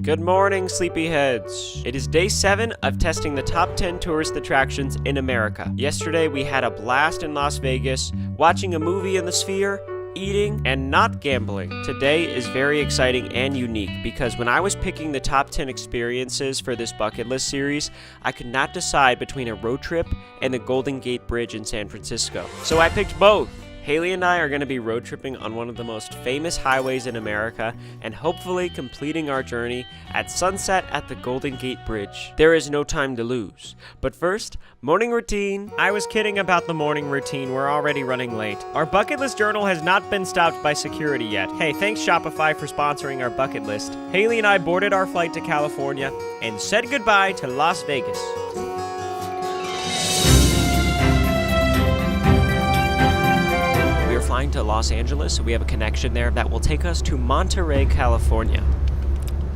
Good morning, sleepyheads. It is day 7 of testing the top 10 tourist attractions in America. Yesterday, we had a blast in Las Vegas, watching a movie in the Sphere, eating, and not gambling. Today is very exciting and unique because when I was picking the top 10 experiences for this bucket list series, I could not decide between a road trip and the Golden Gate Bridge in San Francisco. So I picked both. Haley and I are going to be road tripping on one of the most famous highways in America and hopefully completing our journey at sunset at the Golden Gate Bridge. There is no time to lose. But first, morning routine. I was kidding about the morning routine. We're already running late. Our bucket list journal has not been stopped by security yet. Hey, thanks Shopify for sponsoring our bucket list. Haley and I boarded our flight to California and said goodbye to Las Vegas. Flying to Los Angeles, so we have a connection there that will take us to Monterey, California.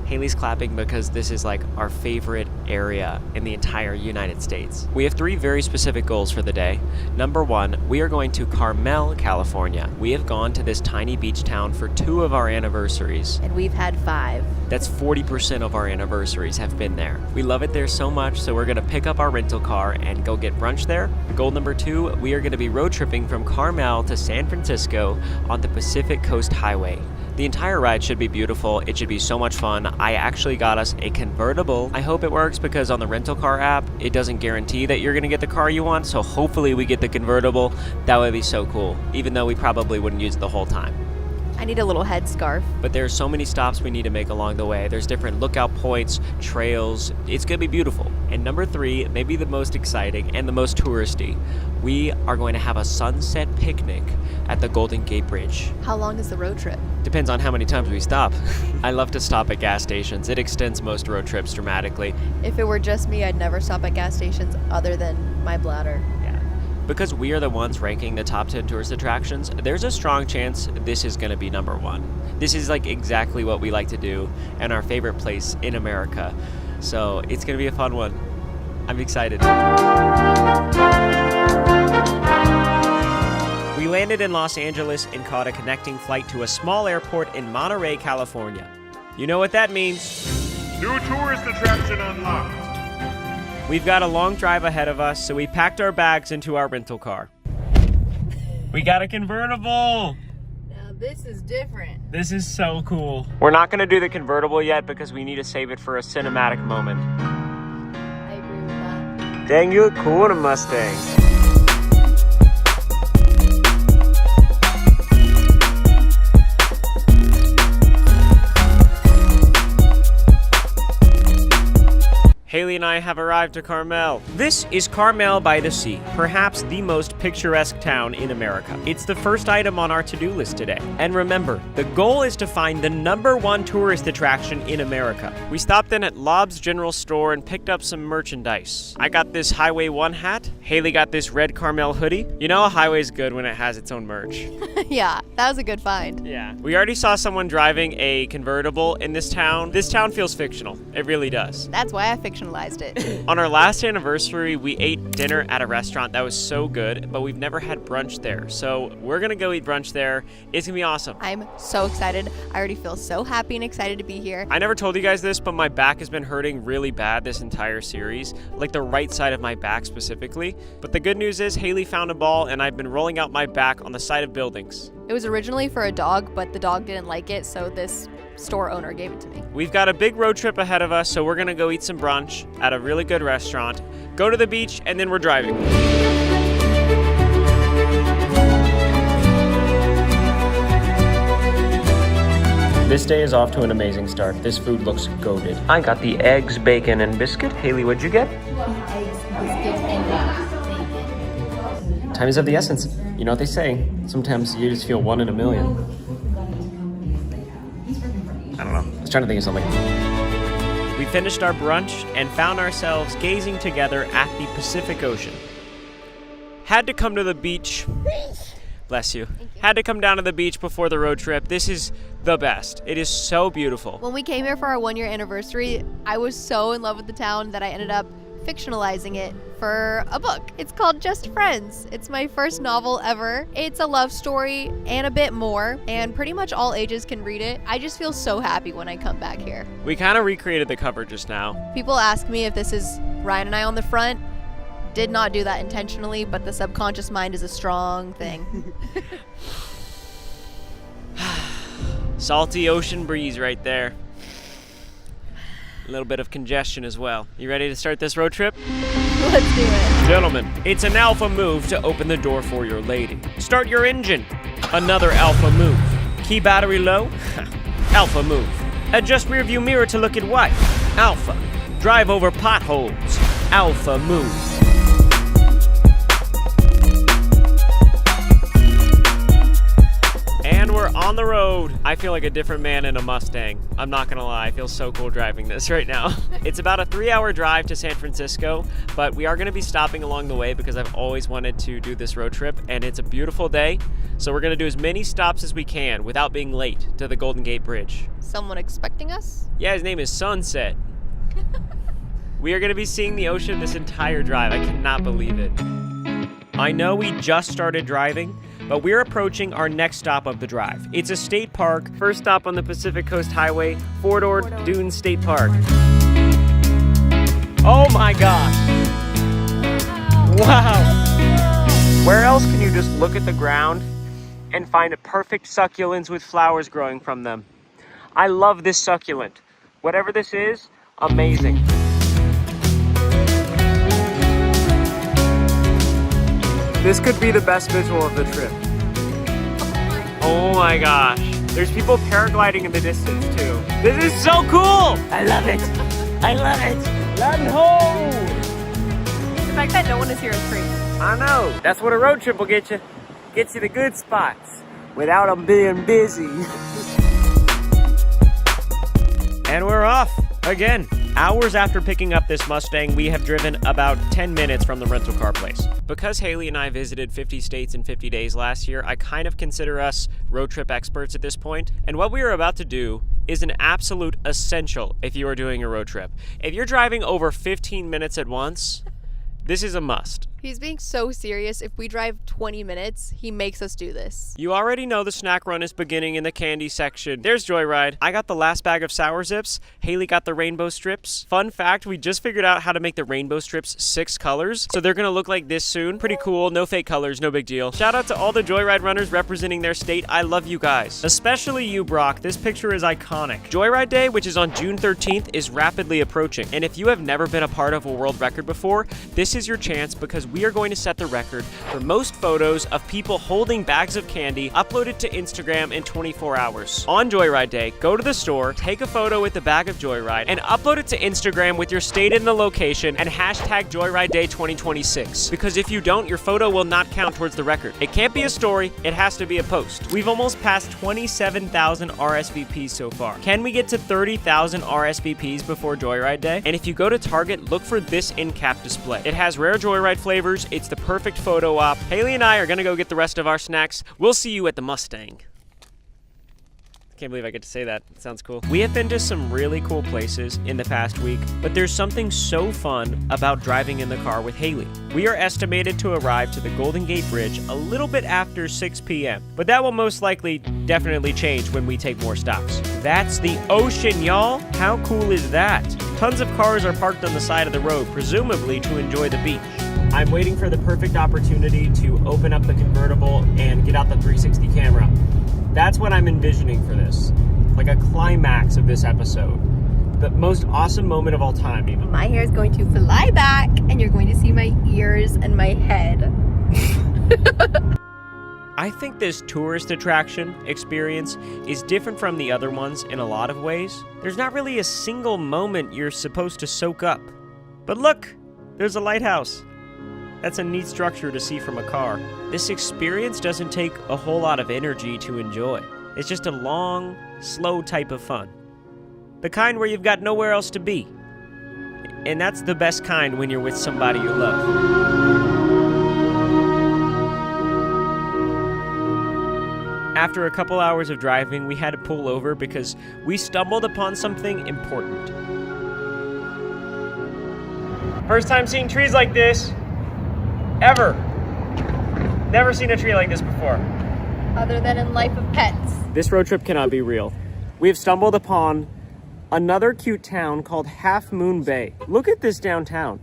Haley's clapping because this is like our favorite area in the entire United States. We have 3 very specific goals for the day. Number 1, we are going to Carmel, California. We have gone to this tiny beach town for 2 of our anniversaries. And we've had 5. That's 40% of our anniversaries have been there. We love it there so much, so we're gonna pick up our rental car and go get brunch there. Goal number 2, we are gonna be road tripping from Carmel to San Francisco on the Pacific Coast Highway. The entire ride should be beautiful. It should be so much fun. I actually got us a convertible. I hope it works because on the rental car app, it doesn't guarantee that you're gonna get the car you want, so hopefully we get the convertible. That would be so cool, even though we probably wouldn't use it the whole time. I need a little headscarf. But there's so many stops we need to make along the way. There's different lookout points, trails. It's gonna be beautiful. And number 3, maybe the most exciting and the most touristy, we are going to have a sunset picnic at the Golden Gate Bridge. How long is the road trip? Depends on how many times we stop. I love to stop at gas stations. It extends most road trips dramatically. If it were just me, I'd never stop at gas stations other than my bladder. Because we are the ones ranking the top 10 tourist attractions, there's a strong chance this is going to be number 1. This is like exactly what we like to do and our favorite place in America. So it's going to be a fun one. I'm excited. We landed in Los Angeles and caught a connecting flight to a small airport in Monterey, California. You know what that means. New tourist attraction unlocked. We've got a long drive ahead of us, so we packed our bags into our rental car. We got a convertible! Now this is different. This is so cool. We're not gonna do the convertible yet because we need to save it for a cinematic moment. I agree with that. Dang, you look cool in a Mustang. Haley and I have arrived to Carmel. This is Carmel by the Sea, perhaps the most picturesque town in America. It's the first item on our to-do list today. And remember, the goal is to find the number 1 tourist attraction in America. We stopped in at Lobb's General Store and picked up some merchandise. I got this Highway 1 hat. Haley got this red Carmel hoodie. You know a highway's good when it has its own merch. Yeah, that was a good find. Yeah. We already saw someone driving a convertible in this town. This town feels fictional. It really does. That's why I fictionalized it. On our last anniversary, we ate dinner at a restaurant that was so good, but we've never had brunch there. So we're gonna go eat brunch there. It's gonna be awesome. I'm so excited. I already feel so happy and excited to be here. I never told you guys this, but my back has been hurting really bad this entire series, like the right side of my back specifically. But the good news is Haley found a ball and I've been rolling out my back on the side of buildings. It was originally for a dog, but the dog didn't like it, so this store owner gave it to me. We've got a big road trip ahead of us, so we're gonna go eat some brunch at a really good restaurant, go to the beach, and then we're driving. This day is off to an amazing start. This food looks goated. I got the eggs, bacon, and biscuit. Haley, what'd you get? Eggs, biscuits, and bacon. Time is of the essence. You know what they say. Sometimes you just feel 1 in a million. I don't know. I was trying to think of something. We finished our brunch and found ourselves gazing together at the Pacific Ocean. Had to come to the beach. Bless you. Had to come down to the beach before the road trip. This is the best. It is so beautiful. When we came here for our 1-year anniversary, I was so in love with the town that I ended up fictionalizing it for a book. It's called Just Friends. It's my first novel ever. It's a love story and a bit more, and pretty much all ages can read it. I just feel so happy when I come back here. We kind of recreated the cover just now. People ask me if this is Ryan and I on the front. Did not do that intentionally, but the subconscious mind is a strong thing. Salty ocean breeze right there. A little bit of congestion as well. You ready to start this road trip? Let's do it. Gentlemen, it's an alpha move to open the door for your lady. Start your engine. Another alpha move. Key battery low? Alpha move. Adjust rear view mirror to look at wife. Alpha. Drive over potholes. Alpha move. And we're on the road. I feel like a different man in a Mustang. I'm not gonna lie, I feel so cool driving this right now. It's about a 3-hour drive to San Francisco, but we are gonna be stopping along the way because I've always wanted to do this road trip, and it's a beautiful day. So we're gonna do as many stops as we can without being late to the Golden Gate Bridge. Someone expecting us? Yeah, his name is Sunset. We are gonna be seeing the ocean this entire drive. I cannot believe it. I know we just started driving, but we're approaching our next stop of the drive. It's a state park. First stop on the Pacific Coast Highway, Fort Ord Dunes State Park. Oh my gosh. Wow. Where else can you just look at the ground and find a perfect succulents with flowers growing from them? I love this succulent. Whatever this is, amazing. This could be the best visual of the trip. Oh my gosh. There's people paragliding in the distance too. This is so cool! I love it. I love it. Land ho! The fact that no one is here is crazy. I know. That's what a road trip will get you. Gets you the good spots without them being busy. And we're off again. Hours after picking up this Mustang, we have driven about 10 minutes from the rental car place. Because Haley and I visited 50 states in 50 days last year, I kind of consider us road trip experts at this point. And what we are about to do is an absolute essential if you are doing a road trip. If you're driving over 15 minutes at once, this is a must. He's being so serious. If we drive 20 minutes, he makes us do this. You already know the snack run is beginning in the candy section. There's Joyride. I got the last bag of Sour Zips. Haley got the rainbow strips. Fun fact, we just figured out how to make the rainbow strips 6 colors. So they're gonna look like this soon. Pretty cool, no fake colors, no big deal. Shout out to all the Joyride runners representing their state. I love you guys. Especially you, Brock. This picture is iconic. Joyride Day, which is on June 13th, is rapidly approaching. And if you have never been a part of a world record before, this is your chance because we are going to set the record for most photos of people holding bags of candy uploaded to Instagram in 24 hours. On Joyride Day, go to the store, take a photo with the bag of Joyride, and upload it to Instagram with your state and the location and hashtag Joyride Day 2026. Because if you don't, your photo will not count towards the record. It can't be a story, it has to be a post. We've almost passed 27,000 RSVPs so far. Can we get to 30,000 RSVPs before Joyride Day? And if you go to Target, look for this in-cap display. It has rare Joyride flavors. It's the perfect photo op. Haley and I are gonna go get the rest of our snacks. We'll see you at the Mustang. Can't believe I get to say that. It sounds cool. We have been to some really cool places in the past week, but there's something so fun about driving in the car with Haley. We are estimated to arrive to the Golden Gate Bridge a little bit after 6 p.m., but that will most likely definitely change when we take more stops. That's the ocean, y'all. How cool is that? Tons of cars are parked on the side of the road, presumably to enjoy the beach. I'm waiting for the perfect opportunity to open up the convertible and get out the 360 camera. That's what I'm envisioning for this. Like a climax of this episode. The most awesome moment of all time, even. My hair is going to fly back, and you're going to see my ears and my head. I think this tourist attraction experience is different from the other ones in a lot of ways. There's not really a single moment you're supposed to soak up. But look, there's a lighthouse. That's a neat structure to see from a car. This experience doesn't take a whole lot of energy to enjoy. It's just a long, slow type of fun. The kind where you've got nowhere else to be. And that's the best kind when you're with somebody you love. After a couple hours of driving, we had to pull over because we stumbled upon something important. First time seeing trees like this, ever. Never seen a tree like this before. Other than in Life of Pets. This road trip cannot be real. We have stumbled upon another cute town called Half Moon Bay. Look at this downtown.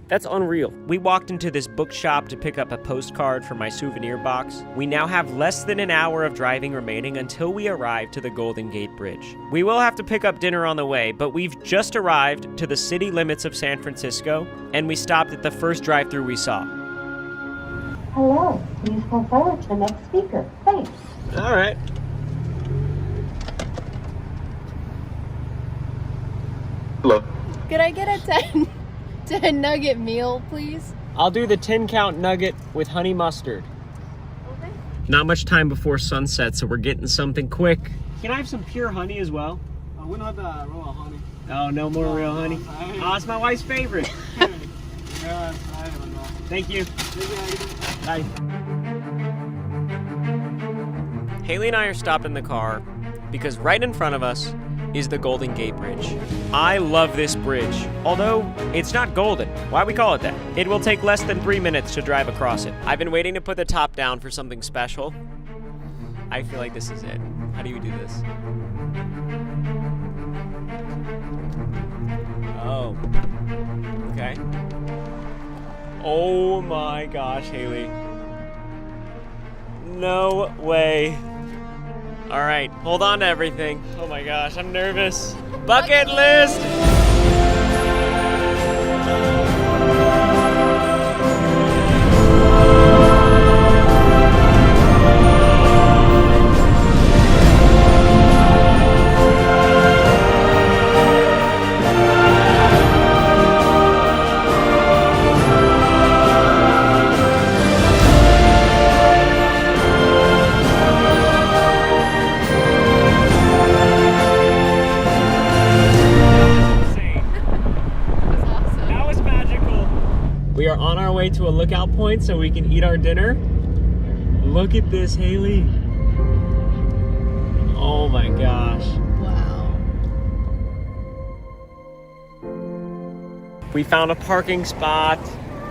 That's unreal. We walked into this bookshop to pick up a postcard for my souvenir box. We now have less than an hour of driving remaining until we arrive to the Golden Gate Bridge. We will have to pick up dinner on the way, but we've just arrived to the city limits of San Francisco, and we stopped at the first drive-thru we saw. Hello, please go forward to the next speaker. Thanks. All right. Hello. Could I get a 10 nugget meal, please? I'll do the 10 count nugget with honey mustard. Okay. Not much time before sunset, so we're getting something quick. Can I have some pure honey as well? We don't have the real honey. Oh, no more real honey. Oh, it's my wife's favorite. Yeah, I don't know. Thank you. Bye. Haley and I are stopped in the car because right in front of us is the Golden Gate Bridge. I love this bridge, although it's not golden. Why we call it that? It will take less than 3 minutes to drive across it. I've been waiting to put the top down for something special. I feel like this is it. How do you do this? Oh. Okay. Oh my gosh, Haley. No way. All right, hold on to everything. Oh my gosh, I'm nervous. Bucket list! We are on our way to a lookout point so we can eat our dinner. Look at this, Haley. Oh my gosh. Wow. We found a parking spot.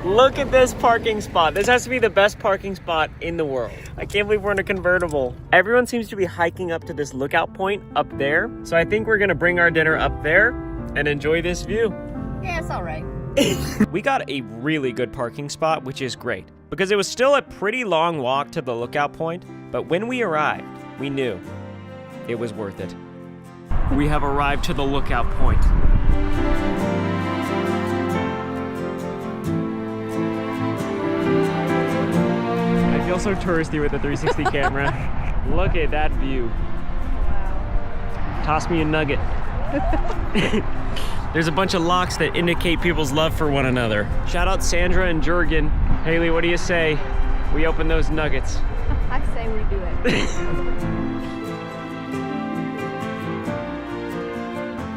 Look at this parking spot. This has to be the best parking spot in the world. I can't believe we're in a convertible. Everyone seems to be hiking up to this lookout point up there. So I think we're gonna bring our dinner up there and enjoy this view. Yeah, it's all right. We got a really good parking spot, which is great, because it was still a pretty long walk to the lookout point, but when we arrived, we knew it was worth it. We have arrived to the lookout point. I feel so touristy with the 360 camera. Look at that view. Wow. Toss me a nugget. There's a bunch of locks that indicate people's love for one another. Shout out Sandra and Jurgen. Haley, what do you say? We open those nuggets. I say we do it.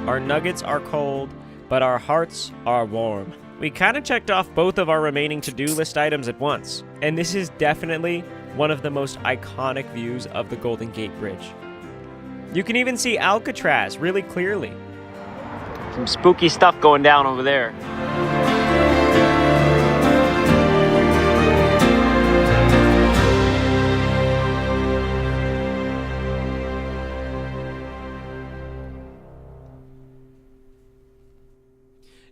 Our nuggets are cold, but our hearts are warm. We kind of checked off both of our remaining to-do list items at once, and this is definitely one of the most iconic views of the Golden Gate Bridge. You can even see Alcatraz really clearly. Some spooky stuff going down over there.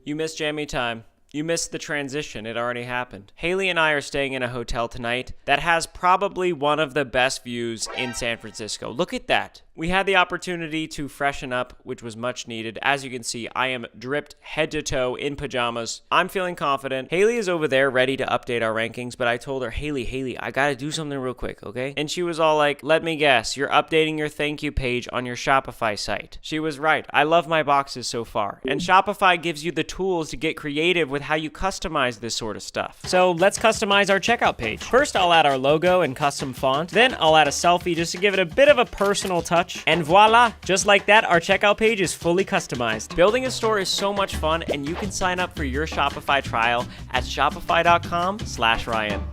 You missed jammy time. You missed the transition. It already happened. Haley and I are staying in a hotel tonight that has probably one of the best views in San Francisco. Look at that. We had the opportunity to freshen up, which was much needed. As you can see, I am dripped head to toe in pajamas. I'm feeling confident. Haley is over there ready to update our rankings, but I told her, Haley, I gotta do something real quick, okay? And she was all like, let me guess, you're updating your thank you page on your Shopify site. She was right. I love my boxes so far. And Shopify gives you the tools to get creative with how you customize this sort of stuff. So let's customize our checkout page. First, I'll add our logo and custom font. Then I'll add a selfie just to give it a bit of a personal touch. And voila, just like that, our checkout page is fully customized. Building a store is so much fun, and you can sign up for your Shopify trial at shopify.com/Ryan.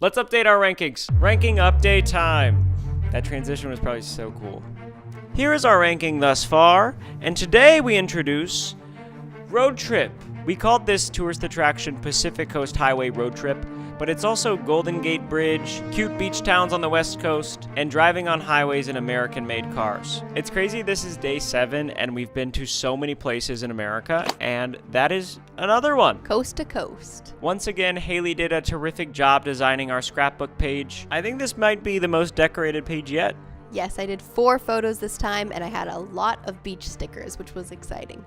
Let's update our rankings. Ranking update time. That transition was probably so cool. Here is our ranking thus far, and today we introduce Road Trip. We called this tourist attraction Pacific Coast Highway Road Trip, but it's also Golden Gate Bridge, cute beach towns on the West Coast, and driving on highways in American-made cars. It's crazy this is day 7 and we've been to so many places in America, and that is another one. Coast to coast. Once again, Haley did a terrific job designing our scrapbook page. I think this might be the most decorated page yet. Yes, I did 4 photos this time, and I had a lot of beach stickers, which was exciting.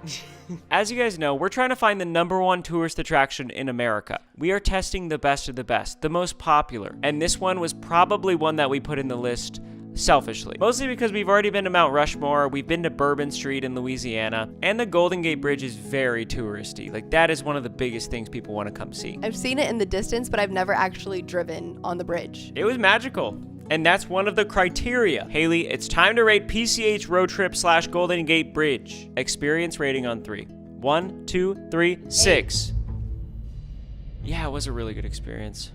As you guys know, we're trying to find the #1 tourist attraction in America. We are testing the best of the best, the most popular, and this one was probably one that we put in the list selfishly. Mostly because we've already been to Mount Rushmore, we've been to Bourbon Street in Louisiana, and the Golden Gate Bridge is very touristy. Like, that is one of the biggest things people want to come see. I've seen it in the distance, but I've never actually driven on the bridge. It was magical. And that's one of the criteria. Haley, it's time to rate PCH Road Trip / Golden Gate Bridge. Experience rating on 3. 1, 2, 3, 6. Yeah, it was a really good experience.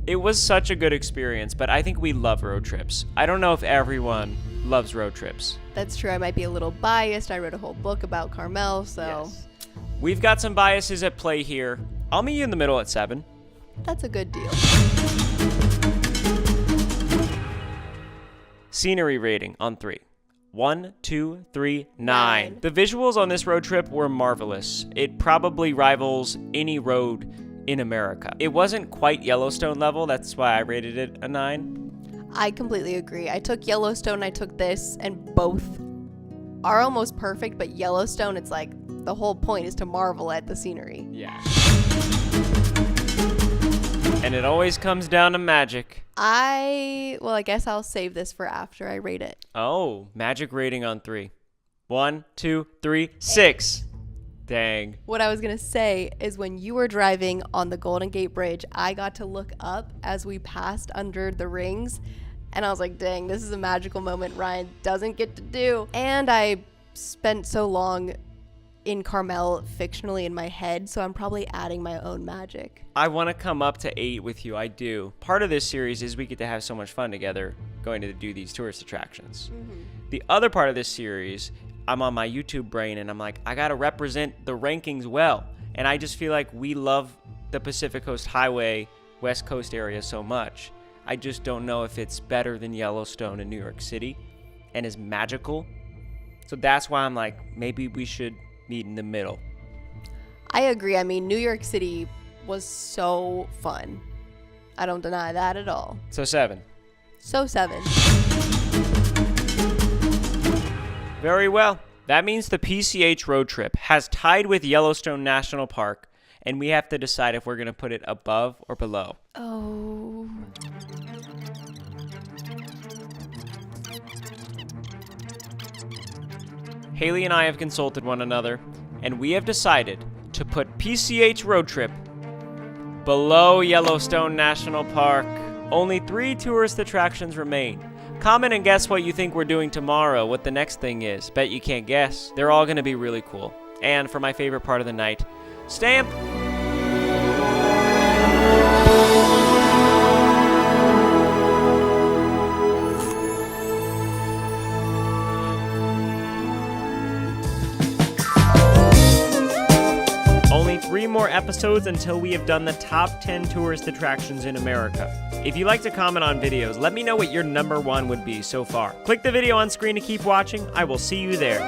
It was such a good experience, but I think we love road trips. I don't know if everyone loves road trips. That's true. I might be a little biased. I wrote a whole book about Carmel, so Yes. We've got some biases at play here. I'll meet you in the middle at 7. that's a good deal. Scenery rating on 3. 1, 2, 3, 9. The visuals on this road trip were marvelous. It probably rivals any road in America. It wasn't quite Yellowstone level, that's why I rated it a 9. I completely agree. I took Yellowstone, I took this, and both are almost perfect, but Yellowstone, it's like the whole point is to marvel at the scenery. Yeah. And it always comes down to magic. I guess I'll save this for after I rate it. Oh, magic rating on 3. 1, 2, 3, 6. Dang. What I was going to say is when you were driving on the Golden Gate Bridge, I got to look up as we passed under the rings, and I was like, dang, this is a magical moment Ryan doesn't get to do. And I spent so long in Carmel fictionally in my head, so I'm probably adding my own magic. I want to come up to 8 with you. I do. Part of this series is we get to have so much fun together going to do these tourist attractions. The other part of this series, I'm on my YouTube brain and I'm like, I got to represent the rankings well. And I just feel like we love the Pacific Coast Highway, West Coast area so much. I just don't know if it's better than Yellowstone in New York City and is magical. So that's why I'm like, maybe we should meet in the middle. I agree. I mean, New York City was so fun. I don't deny that at all. So 7. So 7. Very well. That means the PCH road trip has tied with Yellowstone National Park, and we have to decide if we're going to put it above or below. Oh. Haley and I have consulted one another, and we have decided to put PCH road trip below Yellowstone National Park. Only 3 tourist attractions remain. Comment and guess what you think we're doing tomorrow, what the next thing is. Bet you can't guess. They're all going to be really cool. And for my favorite part of the night, stamp. Only 3 more episodes until we have done the top 10 tourist attractions in America. If you like to comment on videos, let me know what your #1 would be so far. Click the video on screen to keep watching. I will see you there.